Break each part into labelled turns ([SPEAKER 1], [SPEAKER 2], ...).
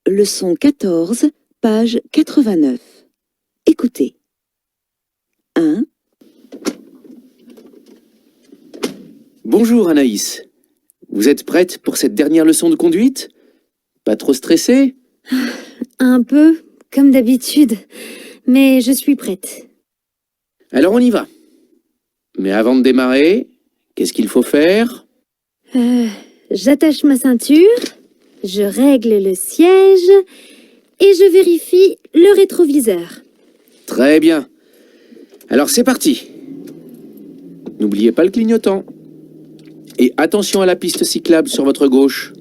[SPEAKER 1] Leçon 14, page 89. Écoutez. 1.
[SPEAKER 2] Bonjour Anaïs. Vous êtes prête pour cette dernière leçon de conduite? Pas trop stressée?
[SPEAKER 3] Un peu, comme d'habitude, mais je suis prête.
[SPEAKER 2] Alors on y va. Mais avant de démarrer, qu'est-ce qu'il faut faire?
[SPEAKER 3] J'attache ma ceinture, je règle le siège et je vérifie le rétroviseur.
[SPEAKER 2] Très bien. Alors c'est parti. N'oubliez pas le clignotant. Et attention à la piste cyclable sur votre gauche.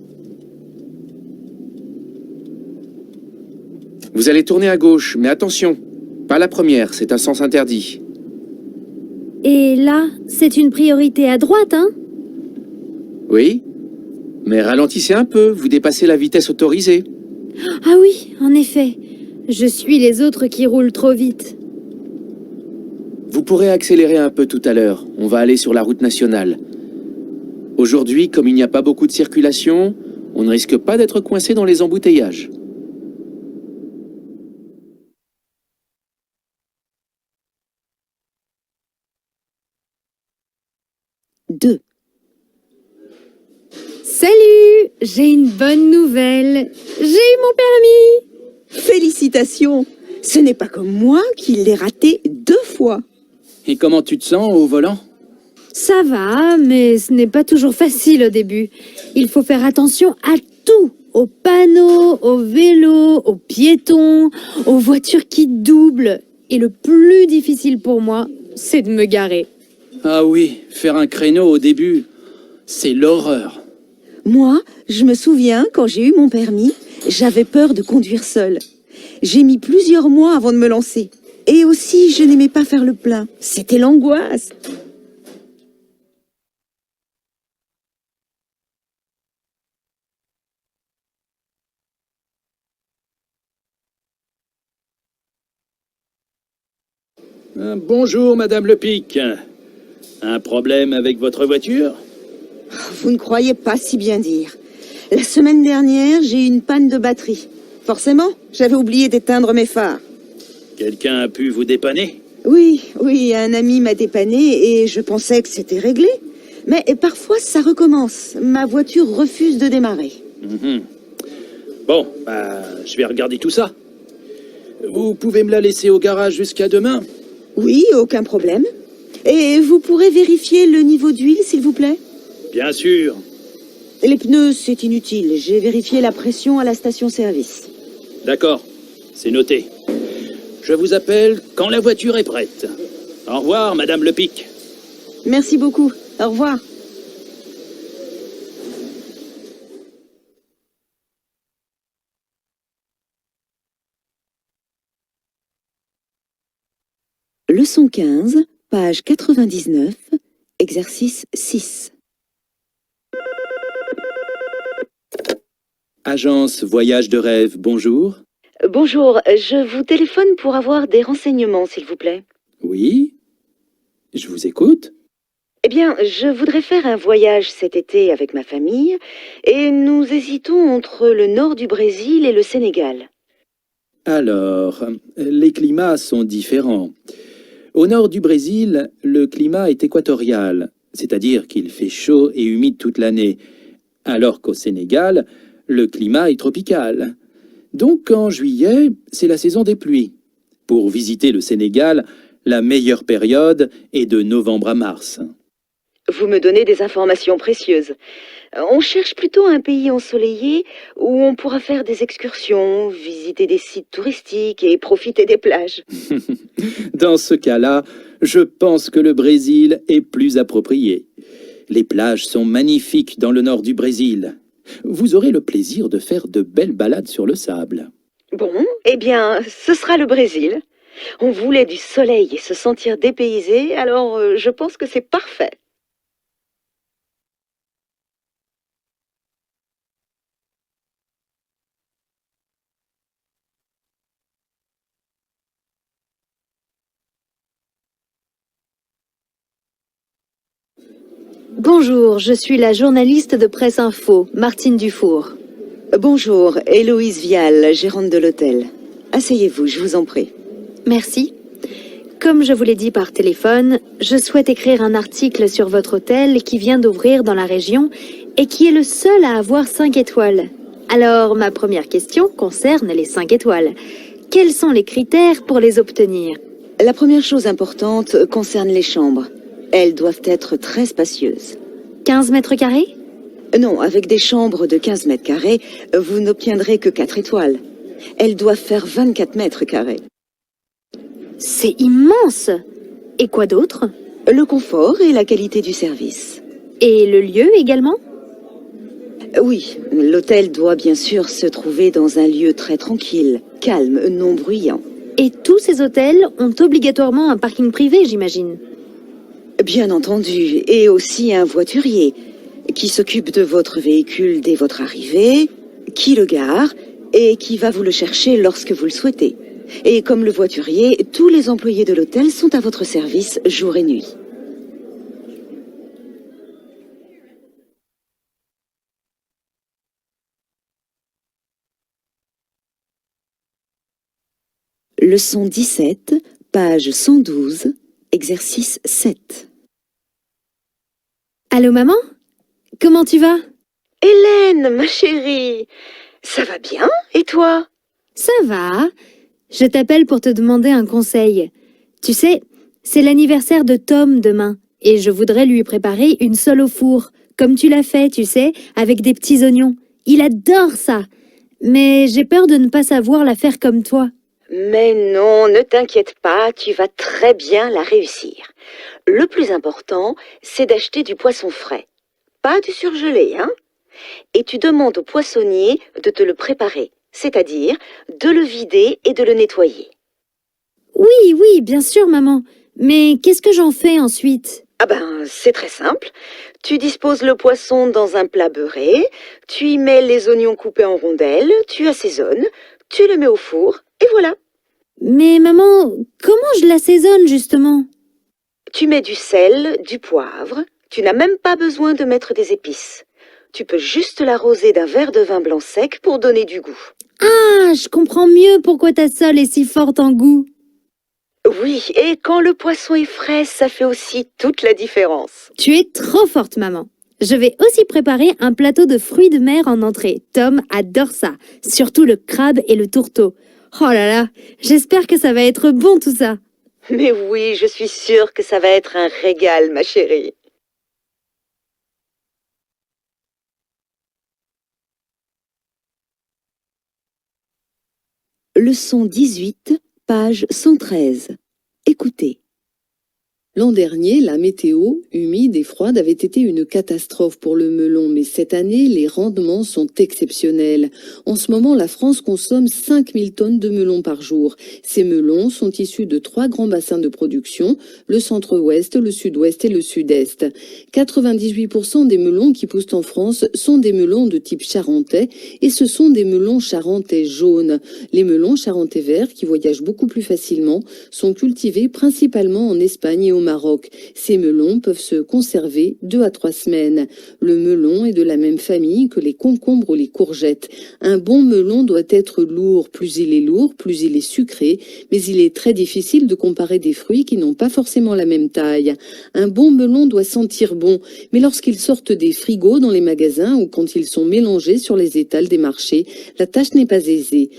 [SPEAKER 2] Vous allez tourner à gauche, mais attention, pas la première, c'est un sens interdit.
[SPEAKER 3] Et là, c'est une priorité à droite, hein?
[SPEAKER 2] Oui, mais ralentissez un peu, vous dépassez la vitesse autorisée.
[SPEAKER 3] Ah oui, en effet. Je suis les autres qui roulent trop vite.
[SPEAKER 2] Vous pourrez accélérer un peu tout à l'heure, on va aller sur la route nationale. Aujourd'hui, comme il n'y a pas beaucoup de circulation, on ne risque pas d'être coincé dans les embouteillages.
[SPEAKER 1] Deux.
[SPEAKER 3] Salut! J'ai une bonne nouvelle. J'ai eu mon permis!
[SPEAKER 1] Félicitations! Ce n'est pas comme moi qui l'ai raté 2 fois.
[SPEAKER 4] Et comment tu te sens au volant?
[SPEAKER 3] Ça va, mais ce n'est pas toujours facile au début. Il faut faire attention à tout. Aux panneaux, aux vélos, aux piétons, aux voitures qui doublent. Et le plus difficile pour moi, c'est de me garer.
[SPEAKER 4] Ah oui, faire un créneau au début, c'est l'horreur.
[SPEAKER 1] Moi, je me souviens, quand j'ai eu mon permis, j'avais peur de conduire seule. J'ai mis plusieurs mois avant de me lancer. Et aussi, je n'aimais pas faire le plein. C'était l'angoisse.
[SPEAKER 4] Bonjour, Madame Lepic. Un problème avec votre voiture?
[SPEAKER 1] Vous ne croyez pas si bien dire. La semaine dernière, j'ai eu une panne de batterie. Forcément, j'avais oublié d'éteindre mes phares.
[SPEAKER 4] Quelqu'un a pu vous dépanner?
[SPEAKER 1] Oui, un ami m'a dépanné et je pensais que c'était réglé. Mais parfois, ça recommence. Ma voiture refuse de démarrer.
[SPEAKER 4] Bon, je vais regarder tout ça. Vous pouvez me la laisser au garage jusqu'à demain?
[SPEAKER 1] Oui, aucun problème. Et vous pourrez vérifier le niveau d'huile, s'il vous plaît?
[SPEAKER 4] Bien sûr.
[SPEAKER 1] Les pneus, c'est inutile. J'ai vérifié la pression à la station-service.
[SPEAKER 4] D'accord, c'est noté. Je vous appelle quand la voiture est prête. Au revoir, Madame Lepic.
[SPEAKER 1] Merci beaucoup. Au revoir. Leçon 15, page 99, exercice 6.
[SPEAKER 4] Agence Voyage de rêve, bonjour.
[SPEAKER 1] Bonjour, je vous téléphone pour avoir des renseignements, s'il vous plaît.
[SPEAKER 4] Oui, je vous écoute.
[SPEAKER 1] Eh bien, je voudrais faire un voyage cet été avec ma famille et nous hésitons entre le nord du Brésil et le Sénégal.
[SPEAKER 4] Alors, les climats sont différents. Au nord du Brésil, le climat est équatorial, c'est-à-dire qu'il fait chaud et humide toute l'année, alors qu'au Sénégal, le climat est tropical. Donc en juillet, c'est la saison des pluies. Pour visiter le Sénégal, la meilleure période est de novembre à mars.
[SPEAKER 1] Vous me donnez des informations précieuses. On cherche plutôt un pays ensoleillé où on pourra faire des excursions, visiter des sites touristiques et profiter des plages.
[SPEAKER 4] Dans ce cas-là, je pense que le Brésil est plus approprié. Les plages sont magnifiques dans le nord du Brésil. Vous aurez le plaisir de faire de belles balades sur le sable.
[SPEAKER 1] Bon, eh bien, ce sera le Brésil. On voulait du soleil et se sentir dépaysé, alors je pense que c'est parfait.
[SPEAKER 3] Bonjour, je suis la journaliste de Presse Info, Martine Dufour.
[SPEAKER 1] Bonjour, Héloïse Vial, gérante de l'hôtel. Asseyez-vous, je vous en prie.
[SPEAKER 3] Merci. Comme je vous l'ai dit par téléphone, je souhaite écrire un article sur votre hôtel qui vient d'ouvrir dans la région et qui est le seul à avoir 5 étoiles. Alors, ma première question concerne les 5 étoiles. Quels sont les critères pour les obtenir?
[SPEAKER 1] La première chose importante concerne les chambres. Elles doivent être très spacieuses.
[SPEAKER 3] 15 mètres carrés?
[SPEAKER 1] Non, avec des chambres de 15 mètres carrés, vous n'obtiendrez que 4 étoiles. Elles doivent faire 24 mètres carrés.
[SPEAKER 3] C'est immense! Et quoi d'autre?
[SPEAKER 1] Le confort et la qualité du service.
[SPEAKER 3] Et le lieu également?
[SPEAKER 1] Oui, l'hôtel doit bien sûr se trouver dans un lieu très tranquille, calme, non bruyant.
[SPEAKER 3] Et tous ces hôtels ont obligatoirement un parking privé, j'imagine.
[SPEAKER 1] Bien entendu, et aussi un voiturier qui s'occupe de votre véhicule dès votre arrivée, qui le gare et qui va vous le chercher lorsque vous le souhaitez. Et comme le voiturier, tous les employés de l'hôtel sont à votre service jour et nuit. Leçon 17, page 112, exercice 7.
[SPEAKER 3] Allô, maman? Comment tu vas?
[SPEAKER 1] Hélène, ma chérie, ça va bien? Et toi?
[SPEAKER 3] Ça va. Je t'appelle pour te demander un conseil. Tu sais, c'est l'anniversaire de Tom demain, et je voudrais lui préparer une sole au four, comme tu l'as fait, tu sais, avec des petits oignons. Il adore ça. Mais j'ai peur de ne pas savoir la faire comme toi.
[SPEAKER 1] Mais non, ne t'inquiète pas, tu vas très bien la réussir. Le plus important, c'est d'acheter du poisson frais. Pas du surgelé, hein? Et tu demandes au poissonnier de te le préparer, c'est-à-dire de le vider et de le nettoyer.
[SPEAKER 3] Oui, oui, bien sûr, maman. Mais qu'est-ce que j'en fais ensuite?
[SPEAKER 1] Ah ben, c'est très simple. Tu disposes le poisson dans un plat beurré, tu y mets les oignons coupés en rondelles, tu assaisonnes, tu le mets au four, et voilà.
[SPEAKER 3] Mais maman, comment je l'assaisonne justement?
[SPEAKER 1] Tu mets du sel, du poivre, tu n'as même pas besoin de mettre des épices. Tu peux juste l'arroser d'un verre de vin blanc sec pour donner du goût.
[SPEAKER 3] Ah, je comprends mieux pourquoi ta sole est si forte en goût.
[SPEAKER 1] Oui, et quand le poisson est frais, ça fait aussi toute la différence.
[SPEAKER 3] Tu es trop forte, maman. Je vais aussi préparer un plateau de fruits de mer en entrée. Tom adore ça, surtout le crabe et le tourteau. Oh là là, j'espère que ça va être bon tout ça.
[SPEAKER 1] Mais oui, je suis sûre que ça va être un régal, ma chérie. Leçon 18, page 113. Écoutez.
[SPEAKER 5] L'an dernier, la météo, humide et froide, avait été une catastrophe pour le melon, mais cette année, les rendements sont exceptionnels. En ce moment, la France consomme 5000 tonnes de melons par jour. Ces melons sont issus de 3 grands bassins de production, le centre-ouest, le sud-ouest et le sud-est. 98% des melons qui poussent en France sont des melons de type charentais, et ce sont des melons charentais jaunes. Les melons charentais verts, qui voyagent beaucoup plus facilement, sont cultivés principalement en Espagne et au Maroc. Ces melons peuvent se conserver 2 à 3 semaines. Le melon est de la même famille que les concombres ou les courgettes. Un bon melon doit être lourd. Plus il est lourd, plus il est sucré, mais il est très difficile de comparer des fruits qui n'ont pas forcément la même taille. Un bon melon doit sentir bon, mais lorsqu'ils sortent des frigos dans les magasins ou quand ils sont mélangés sur les étals des marchés, la tâche n'est pas aisée.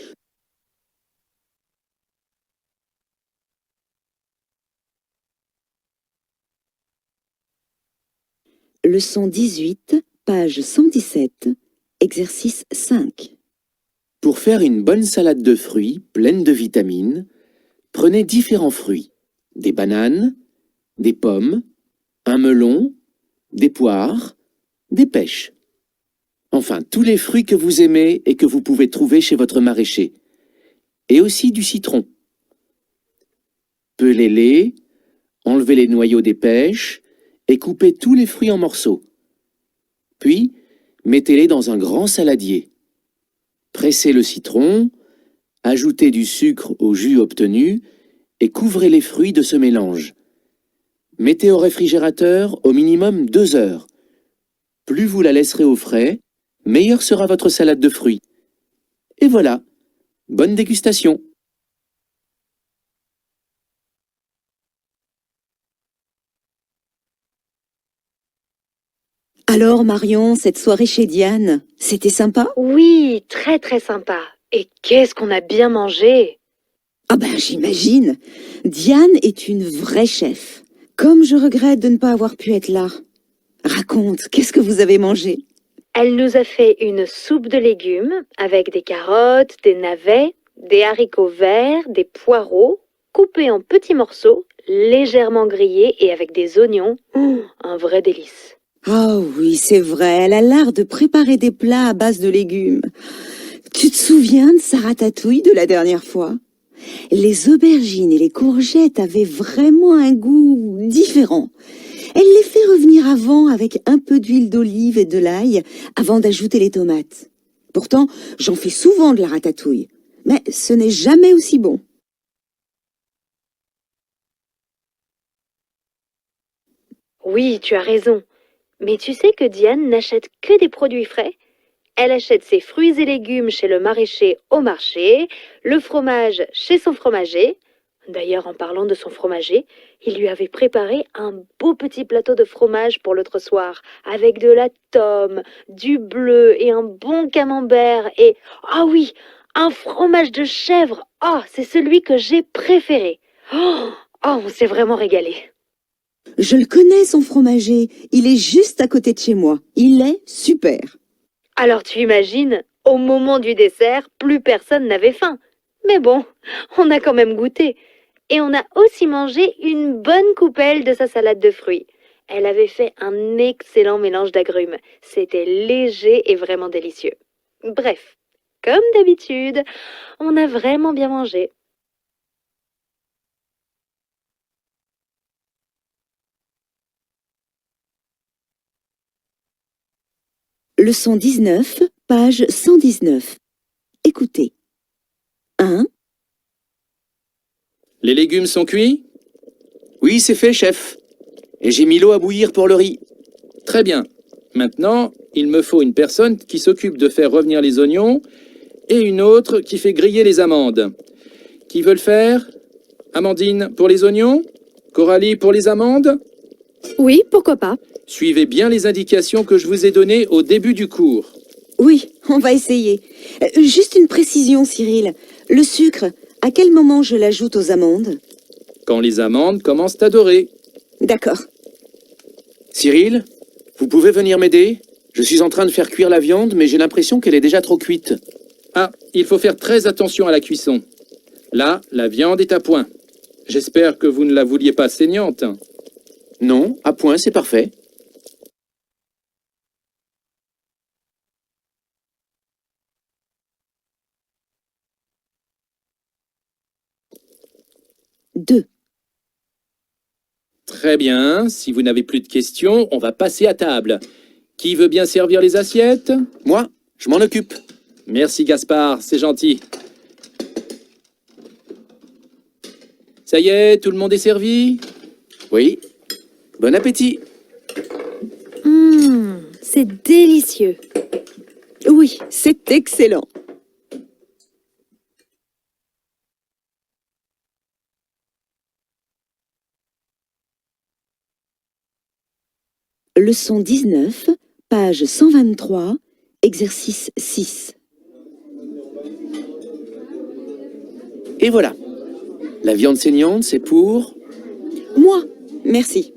[SPEAKER 1] Leçon 18, page 117, exercice 5.
[SPEAKER 2] Pour faire une bonne salade de fruits pleine de vitamines, prenez différents fruits. Des bananes, des pommes, un melon, des poires, des pêches. Enfin, tous les fruits que vous aimez et que vous pouvez trouver chez votre maraîcher. Et aussi du citron. Pelez-les, enlevez les noyaux des pêches et coupez tous les fruits en morceaux. Puis, mettez-les dans un grand saladier. Pressez le citron, ajoutez du sucre au jus obtenu et couvrez les fruits de ce mélange. Mettez au réfrigérateur au minimum 2 heures. Plus vous la laisserez au frais, meilleure sera votre salade de fruits. Et voilà, bonne dégustation.
[SPEAKER 1] Alors Marion, cette soirée chez Diane, c'était sympa?
[SPEAKER 3] Oui, très très sympa. Et qu'est-ce qu'on a bien mangé!
[SPEAKER 1] Ah ben j'imagine. Diane est une vraie chef. Comme je regrette de ne pas avoir pu être là. Raconte, qu'est-ce que vous avez mangé?
[SPEAKER 3] Elle nous a fait une soupe de légumes avec des carottes, des navets, des haricots verts, des poireaux, coupés en petits morceaux, légèrement grillés et avec des oignons. Un vrai délice.
[SPEAKER 1] Ah oui, c'est vrai, elle a l'art de préparer des plats à base de légumes. Tu te souviens de sa ratatouille de la dernière fois? Les aubergines et les courgettes avaient vraiment un goût différent. Elle les fait revenir avant avec un peu d'huile d'olive et de l'ail avant d'ajouter les tomates. Pourtant, j'en fais souvent de la ratatouille, mais ce n'est jamais aussi bon.
[SPEAKER 3] Oui, tu as raison. Mais tu sais que Diane n'achète que des produits frais? Elle achète ses fruits et légumes chez le maraîcher au marché, le fromage chez son fromager. D'ailleurs, en parlant de son fromager, il lui avait préparé un beau petit plateau de fromage pour l'autre soir, avec de la tome, du bleu et un bon camembert et, ah oui, un fromage de chèvre. Ah, c'est celui que j'ai préféré. Oh, on s'est vraiment régalé.
[SPEAKER 1] Je le connais, son fromager. Il est juste à côté de chez moi. Il est super.
[SPEAKER 3] Alors tu imagines, au moment du dessert, plus personne n'avait faim. Mais bon, on a quand même goûté. Et on a aussi mangé une bonne coupelle de sa salade de fruits. Elle avait fait un excellent mélange d'agrumes. C'était léger et vraiment délicieux. Bref, comme d'habitude, on a vraiment bien mangé.
[SPEAKER 1] Leçon 19, page 119. Écoutez. 1,
[SPEAKER 4] Les légumes sont cuits?
[SPEAKER 2] Oui, c'est fait, chef. Et j'ai mis l'eau à bouillir pour le riz.
[SPEAKER 4] Très bien. Maintenant, il me faut une personne qui s'occupe de faire revenir les oignons et une autre qui fait griller les amandes. Qui veut le faire? Amandine pour les oignons? Coralie pour les amandes?
[SPEAKER 3] Oui, pourquoi pas?
[SPEAKER 4] Suivez bien les indications que je vous ai données au début du cours.
[SPEAKER 1] oui, on va essayer. Juste une précision, Cyril. Le sucre, à quel moment je l'ajoute aux amandes?
[SPEAKER 4] Quand les amandes commencent à dorer.
[SPEAKER 1] D'accord.
[SPEAKER 2] Cyril, vous pouvez venir m'aider? Je suis en train de faire cuire la viande, mais j'ai l'impression qu'elle est déjà trop cuite.
[SPEAKER 4] Ah, il faut faire très attention à la cuisson. Là, la viande est à point. J'espère que vous ne la vouliez pas saignante.
[SPEAKER 2] Non, à point, c'est parfait.
[SPEAKER 1] Deux.
[SPEAKER 4] Très bien, si vous n'avez plus de questions, on va passer à table. Qui veut bien servir les assiettes?
[SPEAKER 2] Moi, je m'en occupe.
[SPEAKER 4] Merci Gaspard, c'est gentil. Ça y est, tout le monde est servi?
[SPEAKER 2] Oui. Bon appétit.
[SPEAKER 3] C'est délicieux.
[SPEAKER 1] Oui, c'est excellent. Leçon 19, page 123, exercice 6.
[SPEAKER 2] Et voilà. La viande saignante, c'est pour...
[SPEAKER 1] Moi, merci.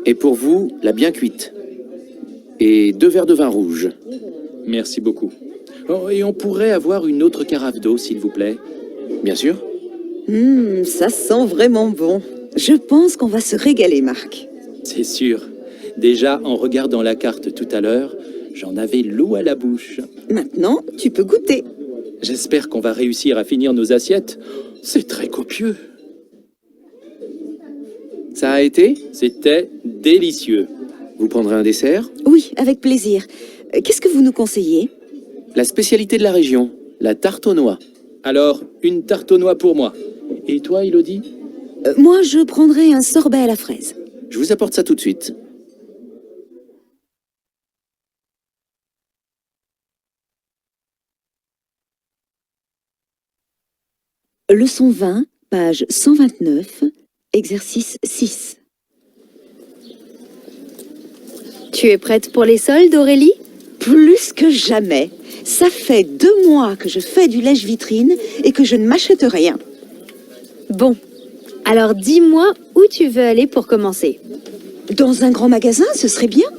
[SPEAKER 2] Et pour vous, la bien cuite. Et 2 verres de vin rouge.
[SPEAKER 4] Merci beaucoup. Oh, et on pourrait avoir une autre carafe d'eau, s'il vous plaît.
[SPEAKER 2] Bien sûr.
[SPEAKER 1] Ça sent vraiment bon. Je pense qu'on va se régaler, Marc.
[SPEAKER 4] C'est sûr. Déjà, en regardant la carte tout à l'heure, j'en avais l'eau à la bouche.
[SPEAKER 1] Maintenant, tu peux goûter.
[SPEAKER 4] J'espère qu'on va réussir à finir nos assiettes. C'est très copieux.
[SPEAKER 2] Ça a été?
[SPEAKER 4] C'était délicieux.
[SPEAKER 2] Vous prendrez un dessert?
[SPEAKER 1] Oui, avec plaisir. Qu'est-ce que vous nous conseillez?
[SPEAKER 2] La spécialité de la région, la tarte aux noix.
[SPEAKER 4] Alors, une tarte aux noix pour moi. Et toi, Élodie?
[SPEAKER 1] Moi, je prendrai un sorbet à la fraise.
[SPEAKER 2] Je vous apporte ça tout de suite.
[SPEAKER 1] Leçon 20, page 129, exercice 6.
[SPEAKER 3] Tu es prête pour les soldes, Aurélie?
[SPEAKER 1] Plus que jamais. Ça fait 2 mois que je fais du lèche-vitrine et que je ne m'achète rien.
[SPEAKER 3] Bon, alors dis-moi où tu veux aller pour commencer.
[SPEAKER 1] Dans un grand magasin, ce serait bien.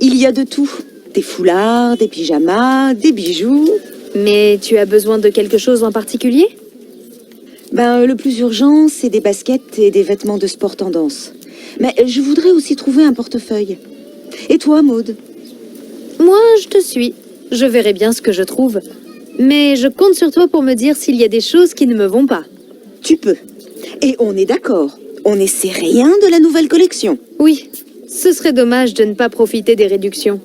[SPEAKER 1] Il y a de tout. Des foulards, des pyjamas, des bijoux.
[SPEAKER 3] Mais tu as besoin de quelque chose en particulier?
[SPEAKER 1] Le plus urgent, c'est des baskets et des vêtements de sport tendance. Mais je voudrais aussi trouver un portefeuille. Et toi, Maude?
[SPEAKER 3] Moi, je te suis. Je verrai bien ce que je trouve. Mais je compte sur toi pour me dire s'il y a des choses qui ne me vont pas.
[SPEAKER 1] Tu peux. Et on est d'accord. On n'essaie rien de la nouvelle collection.
[SPEAKER 3] Oui, ce serait dommage de ne pas profiter des réductions.